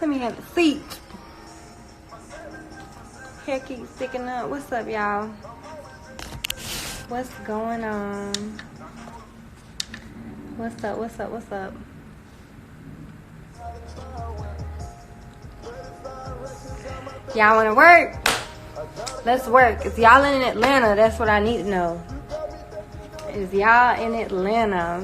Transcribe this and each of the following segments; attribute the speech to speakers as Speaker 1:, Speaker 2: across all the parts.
Speaker 1: Let me have a seat. Hair keeps sticking up. What's up, y'all? What's going on? What's up? What's up? What's up? Y'all want to work? Let's work. Is y'all in Atlanta? That's what I need to know. Is y'all in Atlanta?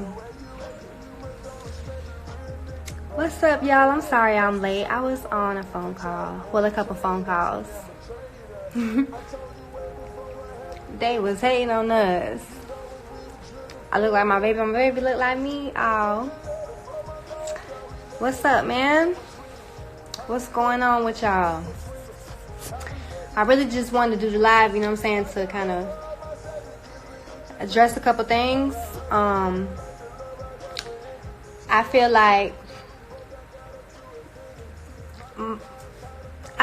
Speaker 1: What's up, y'all? I'm sorry I'm late. I was on a phone call. Well, a couple phone calls. They was hating on us. I look like my baby. My baby look like me. Oh. What's up, man? What's going on with y'all? I really just wanted to do the live, you know what I'm saying, to kind of address a couple things. I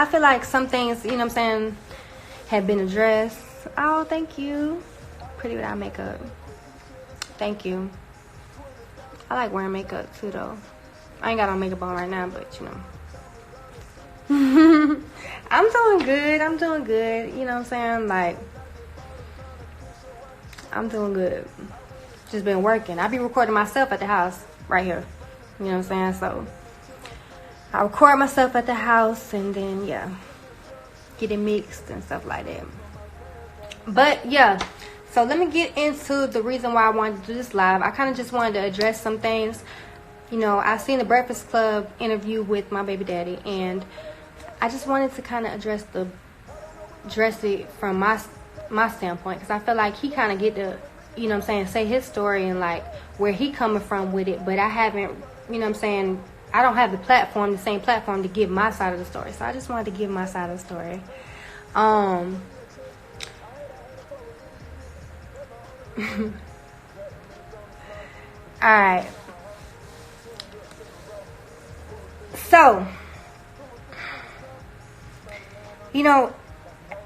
Speaker 1: feel like some things, you know what I'm saying, have been addressed. Oh, thank you. Pretty without makeup. Thank you. I like wearing makeup too, though. I ain't got on makeup on right now, but you know. I'm doing good. I'm doing good. You know what I'm saying? Like, I'm doing good. Just been working. I be recording myself at the house right here. You know what I'm saying? So I record myself at the house and then, yeah, get it mixed and stuff like that. But, yeah. So let me get into the reason why I wanted to do this live. I kind of just wanted to address some things. You know, I seen the Breakfast Club interview with my baby daddy, and I just wanted to kind of address it from my standpoint, because I feel like he kind of get to, you know what I'm saying, say his story and like where he coming from with it, but I haven't, you know what I'm saying, I don't have the same platform to give my side of the story. So I just wanted to give my side of the story. Alright. So, you know,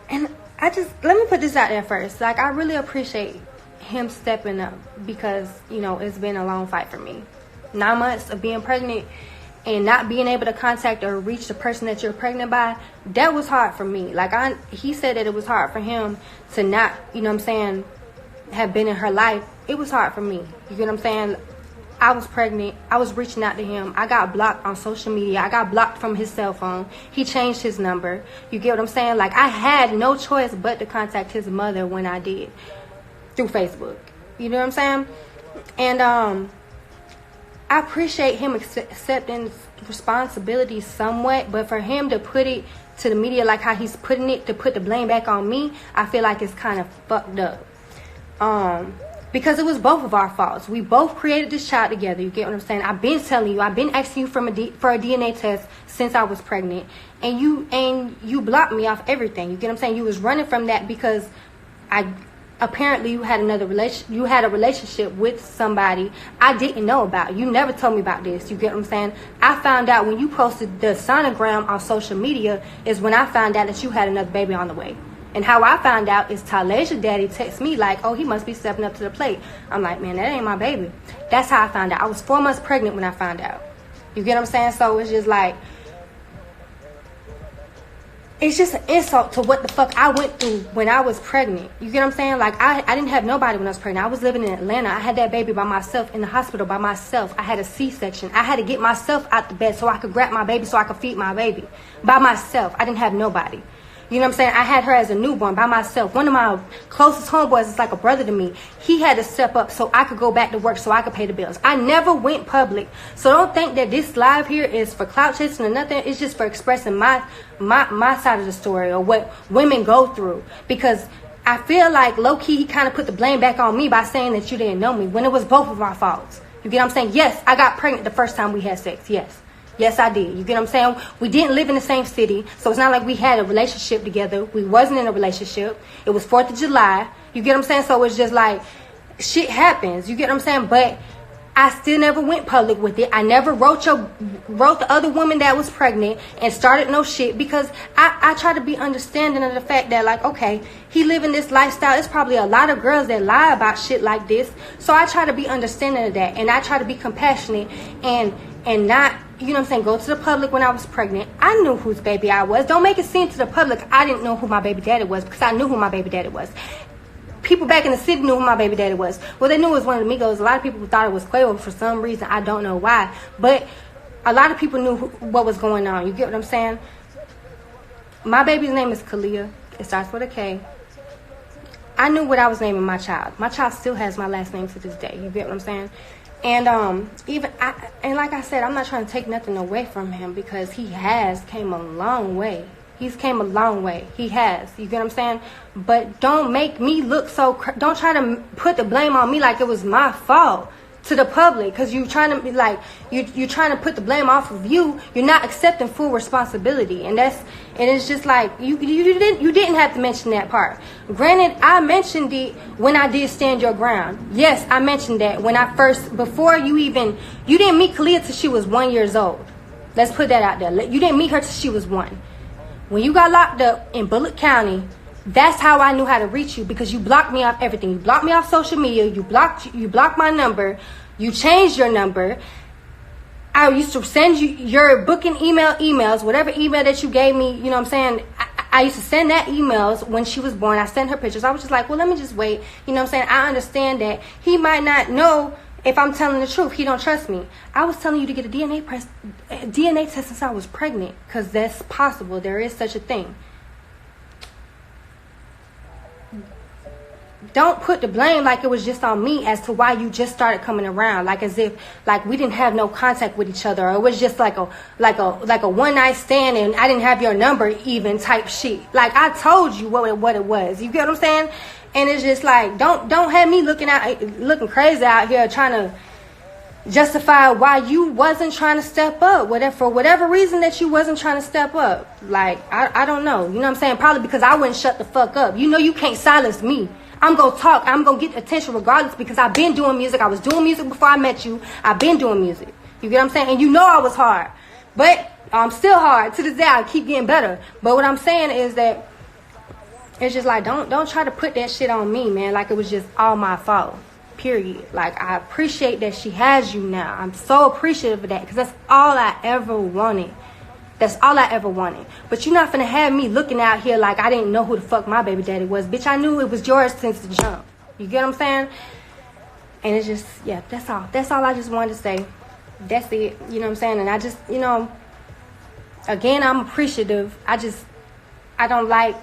Speaker 1: and let me put this out there first. Like, I really appreciate him stepping up because, you know, it's been a long fight for me. 9 months of being pregnant and not being able to contact or reach the person that you're pregnant by, that was hard for me. Like, he said that it was hard for him to not, you know what I'm saying, have been in her life. It was hard for me. You get what I'm saying? I was pregnant. I was reaching out to him. I got blocked on social media. I got blocked from his cell phone. He changed his number. You get what I'm saying? Like, I had no choice but to contact his mother when I did through Facebook. You know what I'm saying? And I appreciate him accepting responsibility somewhat, but for him to put it to the media like how he's putting it, to put the blame back on me, I feel like it's kind of fucked up. Because it was both of our faults. We both created this child together. You get what I'm saying? I've been telling you. I've been asking you for a DNA test since I was pregnant. And you blocked me off everything. You get what I'm saying? You was running from that because apparently you had a relationship with somebody I didn't know about. You never told me about this. You get what I'm saying? I found out when you posted the sonogram on social media is when I found out that you had another baby on the way. And how I found out is Talesia daddy texted me like, oh, he must be stepping up to the plate. I'm like, man, that ain't my baby. That's how I found out. I was 4 months pregnant when I found out. You get what I'm saying? So it's just like, it's just an insult to what the fuck I went through when I was pregnant. You get what I'm saying? Like, I didn't have nobody when I was pregnant. I was living in Atlanta. I had that baby by myself in the hospital by myself. I had a C-section. I had to get myself out the bed so I could grab my baby so I could feed my baby by myself. I didn't have nobody. You know what I'm saying? I had her as a newborn by myself. One of my closest homeboys is like a brother to me. He had to step up so I could go back to work so I could pay the bills. I never went public. So don't think that this live here is for clout chasing or nothing. It's just for expressing my side of the story or what women go through. Because I feel like low-key he kind of put the blame back on me by saying that you didn't know me when it was both of our faults. You get what I'm saying? Yes, I got pregnant the first time we had sex. Yes. Yes, I did. You get what I'm saying? We didn't live in the same city, so it's not like we had a relationship together. We wasn't in a relationship. It was 4th of July. You get what I'm saying? So it's just like, shit happens. You get what I'm saying? But I still never went public with it. I never wrote the other woman that was pregnant and started no shit, because I try to be understanding of the fact that, like, okay, he living this lifestyle. It's probably a lot of girls that lie about shit like this. So I try to be understanding of that, and I try to be compassionate and not, you know what I'm saying, go to the public when I was pregnant. I knew whose baby I was. Don't make it seem to the public I didn't know who my baby daddy was, because I knew who my baby daddy was. People back in the city knew who my baby daddy was. Well, they knew it was one of the MIGOS. A lot of people thought it was Quavo for some reason. I don't know why. But a lot of people knew what was going on. You get what I'm saying? My baby's name is Kalia. It starts with a K. I knew what I was naming my child. My child still has my last name to this day. You get what I'm saying? And and like I said, I'm not trying to take nothing away from him, because he has came a long way. He's came a long way. He has. You get what I'm saying? But don't make me look so... Don't try to put the blame on me like it was my fault to the public, because you're trying to be like... You're trying to put the blame off of you. You're not accepting full responsibility. And it's just like... You didn't have to mention that part. Granted, I mentioned it when I did Stand Your Ground. Yes, I mentioned that when I first... Before you even... You didn't meet Kalia till she was 1 year old. Let's put that out there. You didn't meet her till she was 1. When you got locked up in Bullitt County, that's how I knew how to reach you, because you blocked me off everything. You blocked me off social media. You blocked my number. You changed your number. I used to send you your booking emails, whatever email that you gave me, you know what I'm saying? I used to send that emails when she was born. I sent her pictures. I was just like, well, let me just wait. You know what I'm saying? I understand that he might not know if I'm telling the truth. He don't trust me. I was telling you to get a DNA test since I was pregnant, because that's possible. There is such a thing. Don't put the blame like it was just on me as to why you just started coming around, like as if like we didn't have no contact with each other, or it was just like a one night stand and I didn't have your number even type shit. Like I told you what it was. You get what I'm saying? And it's just like don't have me looking crazy out here trying to justify why you wasn't trying to step up, for whatever reason that you wasn't trying to step up. Like I don't know. You know what I'm saying? Probably because I wouldn't shut the fuck up. You know you can't silence me. I'm going to talk. I'm going to get attention regardless, because I've been doing music. I was doing music before I met you. I've been doing music. You get what I'm saying? And you know I was hard. But I'm still hard. To this day, I keep getting better. But what I'm saying is that it's just like, don't try to put that shit on me, man. Like it was just all my fault. Period. Like I appreciate that she has you now. I'm so appreciative of that, because that's all I ever wanted. That's all I ever wanted. But you're not finna have me looking out here like I didn't know who the fuck my baby daddy was. Bitch, I knew it was yours since the jump. You get what I'm saying? And it's just, yeah, that's all. That's all I just wanted to say. That's it. You know what I'm saying? And I just, you know, again, I'm appreciative. I don't like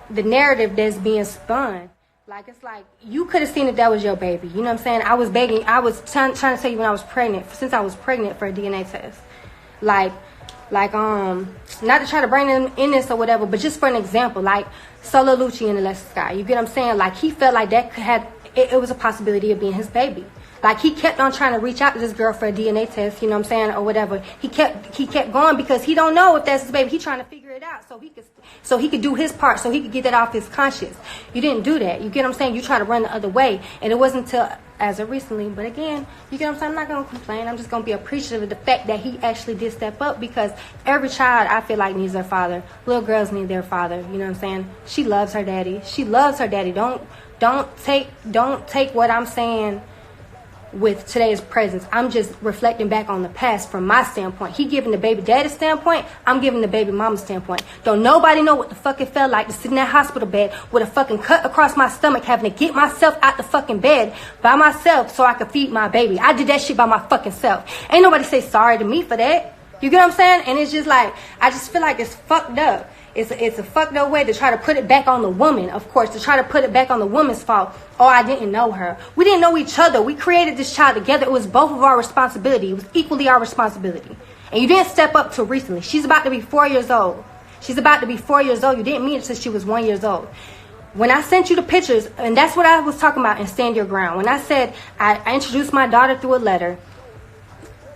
Speaker 1: the narrative that's being spun. Like, it's like, you could have seen that was your baby. You know what I'm saying? I was begging. I was trying to tell you when I was pregnant, since I was pregnant, for a DNA test. Like, not to try to bring them in this or whatever, but just for an example, like Solo Lucci and Alexis Sky. You get what I'm saying? Like, he felt like that it was a possibility of being his baby. Like, he kept on trying to reach out to this girl for a DNA test, you know what I'm saying, or whatever. He kept going because he don't know if that's his baby. He trying to figure it out so he could do his part, so he could get that off his conscience. You didn't do that. You get what I'm saying? You try to run the other way, and it wasn't until as of recently. But again, you get what I'm saying? I'm not gonna complain. I'm just gonna be appreciative of the fact that he actually did step up, because every child, I feel like, needs their father. Little girls need their father. You know what I'm saying? She loves her daddy. She loves her daddy. Don't take what I'm saying with today's presence. I'm just reflecting back on the past from my standpoint. He giving the baby daddy standpoint. I'm giving the baby mama standpoint. Don't nobody know what the fuck it felt like to sit in that hospital bed with a fucking cut across my stomach, having to get myself out the fucking bed by myself so I could feed my baby. I did that shit by my fucking self. Ain't nobody say sorry to me for that. You get what I'm saying? And it's just like, I just feel like it's fucked up. It's a fucked up way to try to put it back on the woman, of course, to try to put it back on the woman's fault. Oh, I didn't know her. We didn't know each other. We created this child together. It was both of our responsibility. It was equally our responsibility. And you didn't step up till recently. She's about to be 4 years old. She's about to be 4 years old. You didn't meet her since she was 1 year old. When I sent you the pictures, and that's what I was talking about in Stand Your Ground. When I said I introduced my daughter through a letter,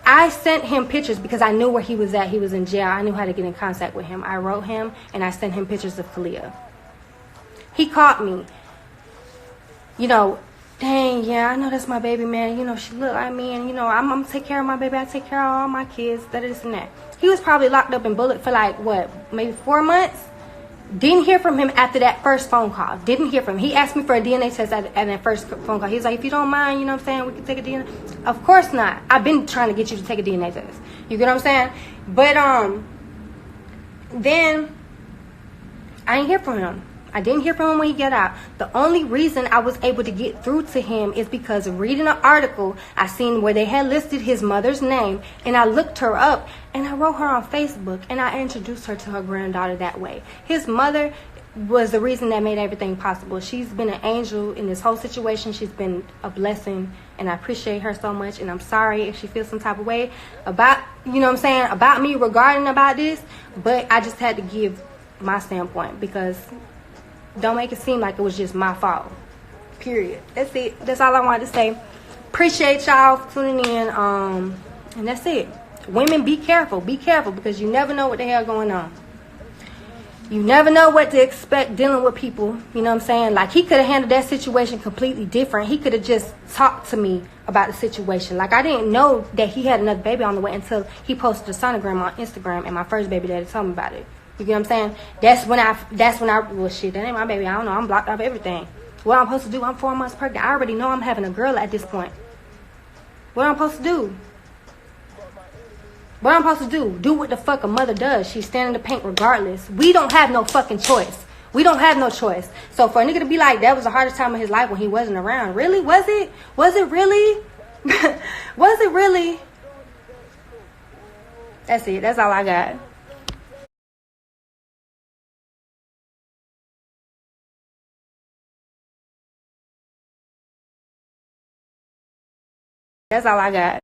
Speaker 1: I sent him pictures because I knew where he was at. He was in jail. I knew how to get in contact with him. I wrote him and I sent him pictures of Kalia. He caught me. You know, dang, yeah, I know that's my baby, man. You know, she look like me, and, you know, I'm going to take care of my baby. I take care of all my kids, that, this, and that. He was probably locked up in Bullet for like, what, maybe 4 months? Didn't hear from him after that first phone call. Didn't hear from him. He asked me for a DNA test at that first phone call. He was like, if you don't mind, you know what I'm saying, we can take a DNA. Of course not. I've been trying to get you to take a DNA test. You get what I'm saying? But then I didn't hear from him. I didn't hear from him when he got out. The only reason I was able to get through to him is because reading an article I seen where they had listed his mother's name, and I looked her up, and I wrote her on Facebook, and I introduced her to her granddaughter that way. His mother was the reason that made everything possible. She's been an angel in this whole situation. She's been a blessing, and I appreciate her so much, and I'm sorry if she feels some type of way about, you know what I'm saying, about me regarding about this, but I just had to give my standpoint, because don't make it seem like it was just my fault. Period. That's it. That's all I wanted to say. Appreciate y'all for tuning in. And that's it. Women, be careful. Be careful, because you never know what the hell going on. You never know what to expect dealing with people. You know what I'm saying? Like, he could have handled that situation completely different. He could have just talked to me about the situation. Like, I didn't know that he had another baby on the way until he posted a sonogram on Instagram, and my first baby daddy told me about it. You get what I'm saying? That's when I, well, shit, that ain't my baby. I don't know. I'm blocked off everything. What I'm supposed to do? I'm 4 months pregnant. I already know I'm having a girl at this point. What I'm supposed to do? What I'm supposed to do? Do what the fuck a mother does. She's standing in the paint regardless. We don't have no fucking choice. We don't have no choice. So for a nigga to be like, that was the hardest time of his life when he wasn't around. Really? Was it? Was it really? Was it really? That's it. That's all I got. That's all I got.